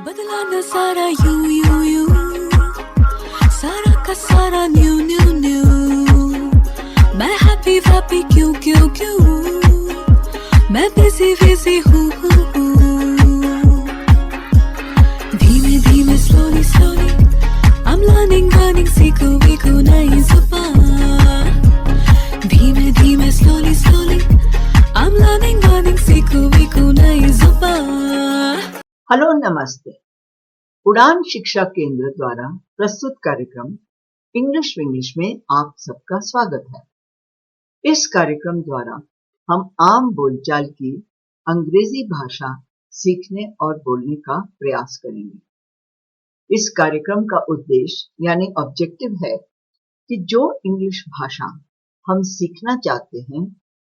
बदला न सारा यू यू यू, सारा का सारा न्यू न्यू न्यू, मैं हैप्पी हैप्पी क्यों क्यों क्यों, मैं बिजी बिजी हूँ धीमे धीमे स्लोली स्लोली, I'm learning सीखो वीखो नई जुबान, धीमे धीमे स्लोली स्लोली, I'm learning सीखो वीखो नई जुबान। हेलो नमस्ते। उड़ान शिक्षा केंद्र द्वारा प्रस्तुत कार्यक्रम इंग्लिश विंग्लिश में आप सबका स्वागत है। इस कार्यक्रम द्वारा हम आम बोलचाल की अंग्रेजी भाषा सीखने और बोलने का प्रयास करेंगे। इस कार्यक्रम का उद्देश्य यानी ऑब्जेक्टिव है कि जो इंग्लिश भाषा हम सीखना चाहते हैं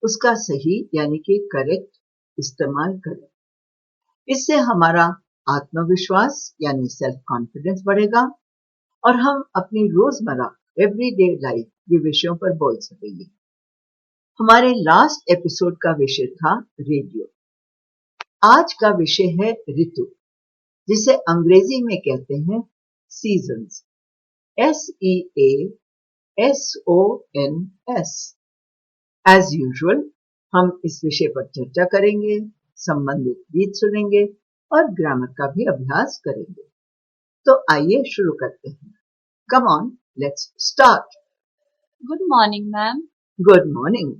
उसका सही यानी कि करेक्ट इस्तेमाल करें। इससे हमारा आत्मविश्वास यानी सेल्फ कॉन्फिडेंस बढ़ेगा और हम अपनी रोजमर्रा एवरीडे लाइफ के विषयों पर बोल सकेंगे। हमारे लास्ट एपिसोड का विषय था रेडियो। आज का विषय है ऋतु, जिसे अंग्रेजी में कहते हैं सीजन्स, SEASONS। एज यूजुअल हम इस विषय पर चर्चा करेंगे, संबंधित गीत सुनेंगे और ग्रामर का भी अभ्यास करेंगे। तो आइए शुरू करते हैं। Come on, let's start. Good morning, ma'am. Good morning,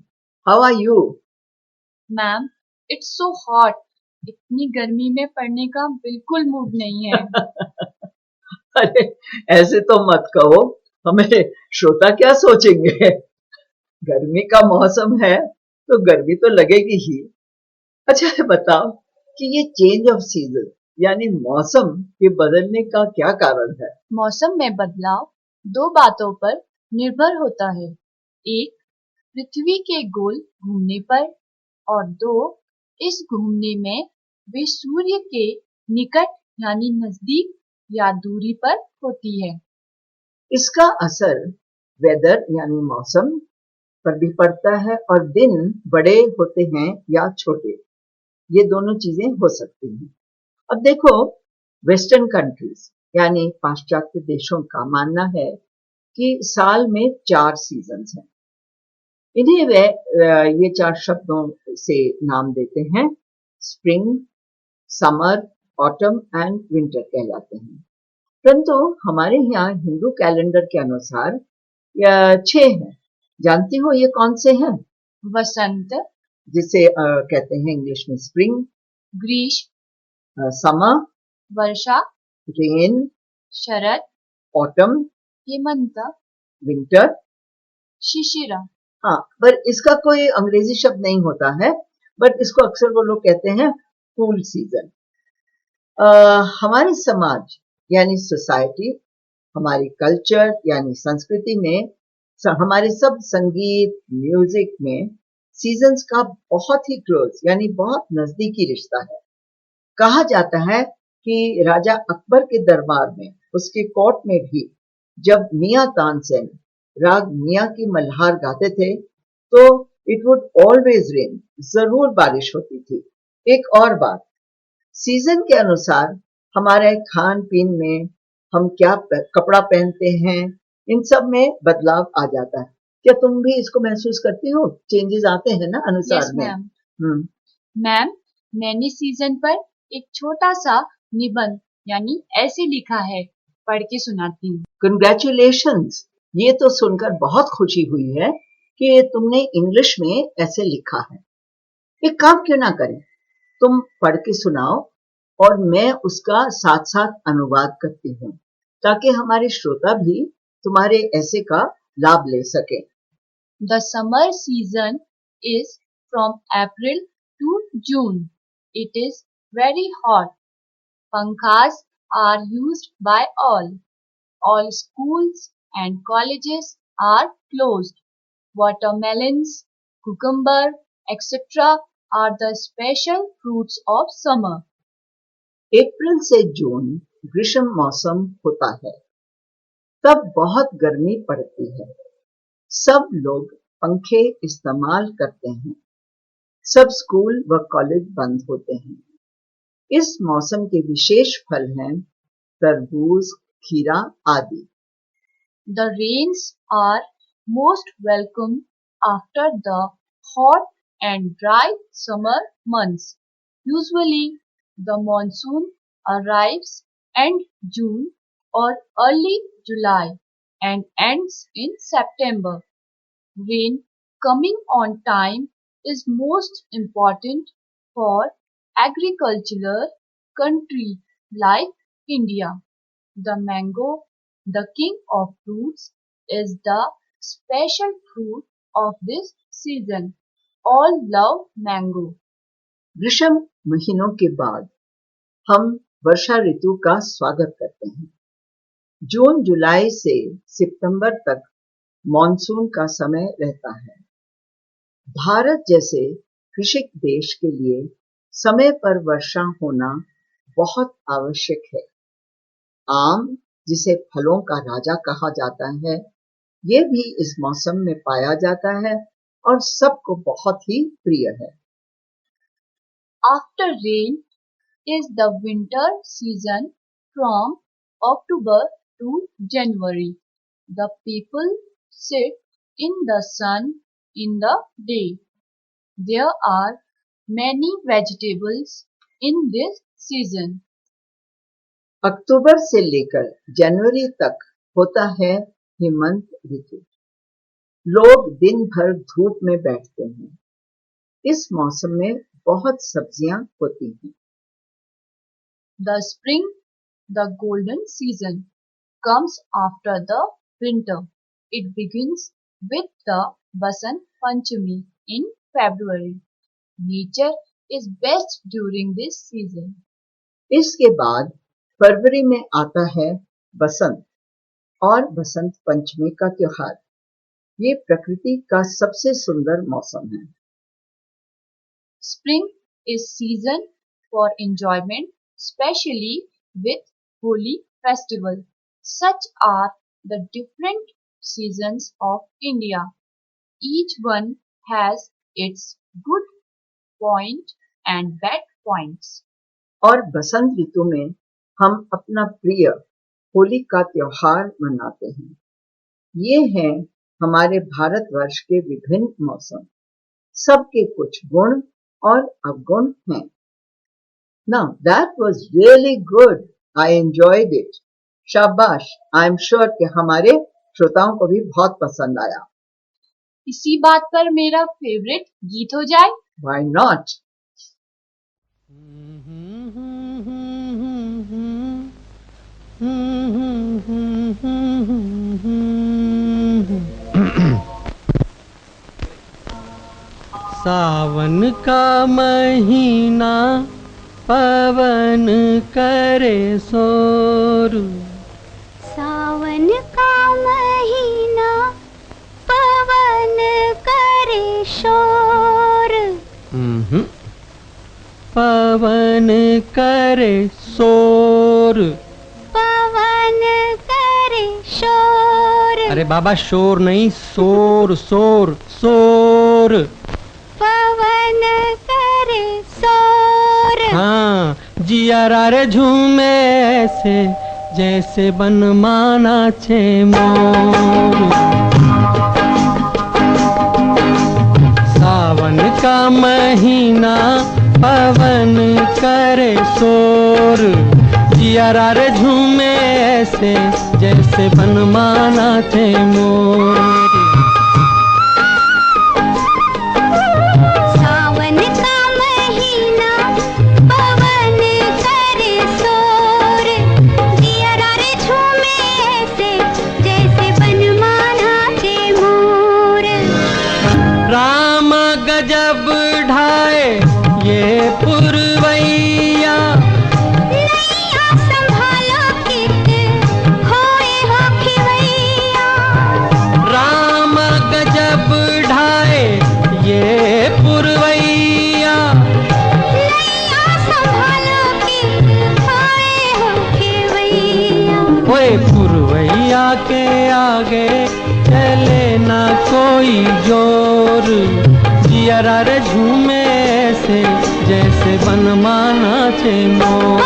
how are you? Ma'am, it's so hot. इतनी गर्मी में पढ़ने का बिल्कुल मूड नहीं है। अरे ऐसे तो मत कहो, हमें श्रोता क्या सोचेंगे। गर्मी का मौसम है तो गर्मी तो लगेगी ही। अच्छा बताओ कि ये चेंज ऑफ सीजन यानी मौसम के बदलने का क्या कारण है? मौसम में बदलाव दो बातों पर निर्भर होता है। एक, पृथ्वी के गोल घूमने पर, और दो, इस घूमने में वे सूर्य के निकट यानी नजदीक या दूरी पर होती है। इसका असर वेदर यानी मौसम पर भी पड़ता है और दिन बड़े होते हैं या छोटे, ये दोनों चीजें हो सकती हैं। अब देखो, वेस्टर्न कंट्रीज यानी पाश्चात्य देशों का मानना है कि साल में 4 सीजन्स हैं। इन्हें वे ये 4 शब्दों से नाम देते हैं। Spring, summer, autumn and winter कहलाते हैं। परंतु हमारे यहाँ हिंदू कैलेंडर के अनुसार 6 हैं। जानती हो ये कौन से हैं? वसंत, जिसे कहते हैं इंग्लिश में स्प्रिंग, ग्रीष्म, समर, वर्षा, रेन, शरद, ऑटम, हेमंत, विंटर। शिशिर। हाँ, पर इसका कोई अंग्रेजी शब्द नहीं होता है, बट इसको अक्सर वो लोग कहते हैं कूल सीजन। हमारे समाज यानी सोसाइटी, हमारी कल्चर यानी संस्कृति में हमारे सब संगीत म्यूजिक में सीजन्स का बहुत ही क्लोज यानी बहुत नजदीकी रिश्ता है। कहा जाता है कि राजा अकबर के दरबार में, उसके कोर्ट में भी जब मियां तानसेन राग मियां की मल्हार गाते थे तो इट वुड ऑलवेज रेन, जरूर बारिश होती थी। एक और बात, सीजन के अनुसार हमारे खान पीन में, हम क्या कपड़ा पहनते हैं, इन सब में बदलाव आ जाता है। क्या तुम भी इसको महसूस करती हो? चेंजेस आते हैं ना अनुसार यस में। मैम। मैम, मैंने सीजन पर एक छोटा सा निबंध यानी ऐसे लिखा है, पढ़ के सुनाती हूँ। कंग्रेचुलेशंस, ये तो सुनकर बहुत खुशी हुई है कि तुमने इंग्लिश में ऐसे लिखा है। एक काम क्यों ना करें, तुम पढ़ के सुनाओ और मैं उसका साथ साथ अनुवाद करती हूँ, ताकि हमारे श्रोता भी तुम्हारे ऐसे का लाभ ले सके। The summer season is from April to June. It is very hot. Pankhas are used by all. All schools and colleges are closed. Watermelons, cucumber, etc. are the special fruits of summer. अप्रैल से जून ग्रीष्म मौसम होता है, तब बहुत गर्मी पड़ती है। सब लोग पंखे इस्तेमाल करते हैं। सब स्कूल व कॉलेज बंद होते हैं। इस मौसम के विशेष फल हैं तरबूज, खीरा आदि। The rains are most welcome after the hot and dry summer months. Usually, the monsoon arrives end June or early July and ends in September. Rain coming on time is most important for agricultural country like India. The mango, the king of fruits, is the special fruit of this season. All love mango. ग्रीष्म महीनों के बाद हम वर्षा ऋतु का स्वागत करते हैं। जून जुलाई से सितंबर तक मॉनसून का समय रहता है। भारत जैसे कृषक देश के लिए समय पर वर्षा होना बहुत आवश्यक है। आम, जिसे फलों का राजा कहा जाता है, ये भी इस मौसम में पाया जाता है और सबको बहुत ही प्रिय है। After rain is the winter season from October to January. The people sit in the sun in the day. There are many vegetables in this season. अक्टूबर से लेकर जनवरी तक होता है हेमंत ऋतु। लोग दिन भर धूप में बैठते हैं। इस मौसम में बहुत सब्जियां होती हैं। The spring, the golden season, comes after the winter. It begins with the Basant Panchami in February. Nature is best during this season. इसके बाद फरवरी में आता है बसंत और बसंत पंचमी का त्योहार। ये प्रकृति का सबसे सुंदर मौसम है। Spring is season for enjoyment, especially with Holi festival. Such are the different seasons of India. Each one has its good point and bad points. और बसंत ऋतु में हम अपना प्रिय होली का त्योहार मनाते हैं। ये हैं हमारे भारतवर्ष के विभिन्न मौसम। सबके कुछ गुण और अवगुण हैं। Now that was really good. I enjoyed it. शाबाश। I am sure कि हमारे श्रोताओं को भी बहुत पसंद आया। इसी बात पर मेरा फेवरेट गीत हो जाए? Why not? सावन का महीना पवन करे शोर। सावन का महीना पवन करे शोर। पवन करे शोर। पवन करे शोर। अरे बाबा शोर नहीं, शोर शोर शोर। पवन करे शोर। हाँ, जियारा रे झूमे ऐसे जैसे बनमाना छे मोर। सावन का महीना पवन करे शोर। जियारा रे झूमे ऐसे जैसे बनमाना छे मोर। गजब ढाए ये पुरवैया। नैया संभालो कित होए हो खिवैया। राम गजब ढाए ये पुरवैया। नैया संभालो कित होए हो खिवैया। ओए पुरवैया के आगे चले ना कोई जोर। जियारा रे झूमे ऐसे जैसे बनमाना छे मोर।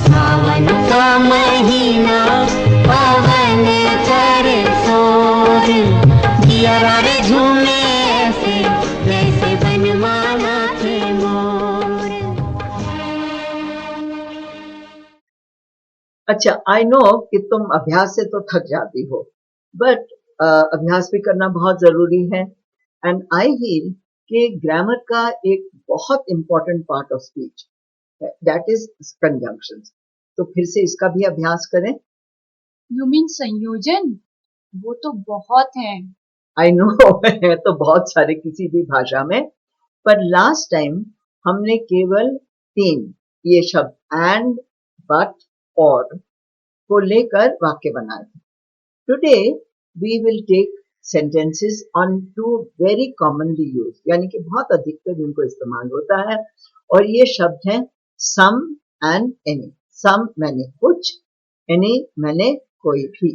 सावन का महीना पवन करे शोर, जिया रे झूमे ऐसे जैसे बनमाना छे मोर। अच्छा, आई नो कि तुम अभ्यास से तो थक जाती हो, बट अभ्यास भी करना बहुत जरूरी है। एंड आई फील कि ग्रामर का एक बहुत important part of speech that is conjunctions. तो फिर से इसका भी अभ्यास करें। यू मीन संयोजन? वो तो बहुत हैं। आई नो है तो बहुत सारे किसी भी भाषा में, पर लास्ट टाइम हमने केवल 3 ये शब्द एंड, बट, और को लेकर वाक्य बनाए थे। Today we will take sentences on 2 very commonly used, यानी कि बहुत अधिकतर जिनको इस्तेमाल होता है, और ये शब्द हैं some and any। some मैंने कुछ, any मैंने कोई भी।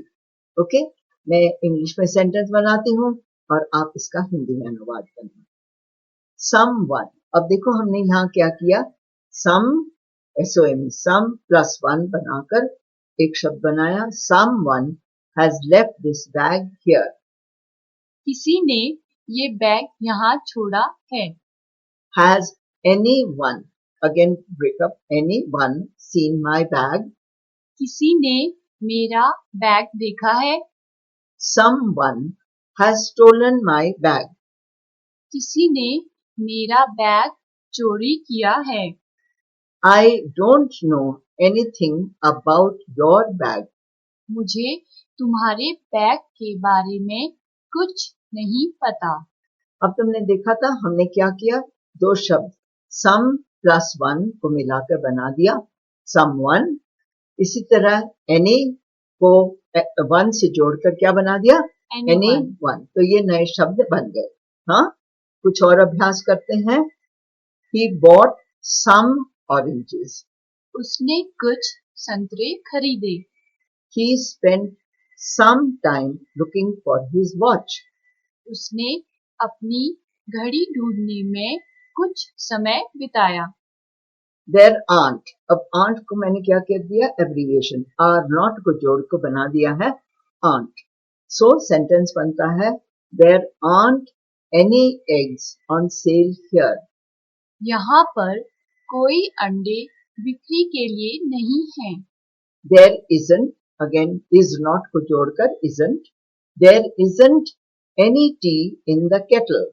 ओके, मैं इंग्लिश में सेंटेंस बनाती हूँ और आप इसका हिंदी में अनुवाद करना। someone, अब देखो हमने यहाँ क्या किया, some SOM some plus 1 बनाकर एक शब्द बनाया। someone has left this bag here। किसी ने ये बैग यहाँ छोड़ा है। Has anyone, again break up, anyone seen my bag? किसी ने मेरा बैग देखा है। Someone has stolen my bag। किसी ने मेरा बैग चोरी किया है। I don't know anything about your bag। मुझे तुम्हारे बैग के बारे में कुछ नहीं पता। अब तुमने देखा था हमने क्या किया, 2 शब्द some plus 1 को मिलाकर बना दिया someone। इसी तरह any को 1 से जोड़कर क्या बना दिया, anyone। तो ये नए शब्द बन गए। हाँ, कुछ और अभ्यास करते हैं। He bought some oranges। उसने कुछ संतरे खरीदे। He spent some time looking for his watch। उसने अपनी घड़ी ढूंढने में कुछ समय बिताया। Their aunt, अब aunt को मैंने क्या कह दिया, एब्रीविएशन, are not को जोड़ को बना दिया है aunt। So सेंटेंस बनता है there aren't any eggs on sale here। यहाँ पर कोई अंडे बिक्री के लिए नहीं हैं। There isn't, again is not को जोड़कर isn't, there isn't any tea in the kettle।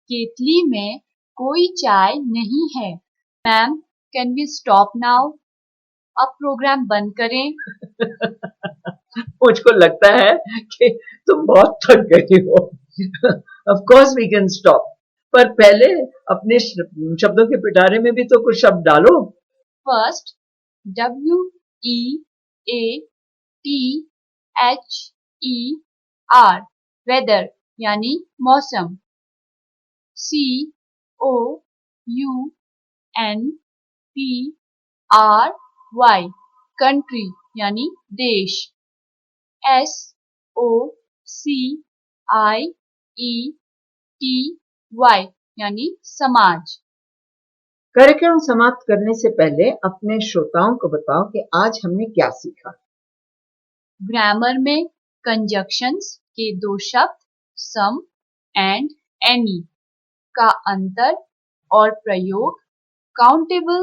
केतली में कोई चाय नहीं है। Ma'am, can we stop now? अब प्रोग्राम बंद करें। मुझको लगता है कि तुम बहुत थक गई हो। Of course we can stop, पर पहले अपने शब्दों के पिटारे में भी तो कुछ शब्द डालो। फर्स्ट, WEATHER, वेदर यानी मौसम। COUNTRY, कंट्री यानी देश। SOCIETY यानी समाज। कार्यक्रम समाप्त करने से पहले अपने श्रोताओं को बताओ कि आज हमने क्या सीखा। ग्रामर में कंजक्शंस के 2 शब्द सम एंड एनी का अंतर और प्रयोग, काउंटेबल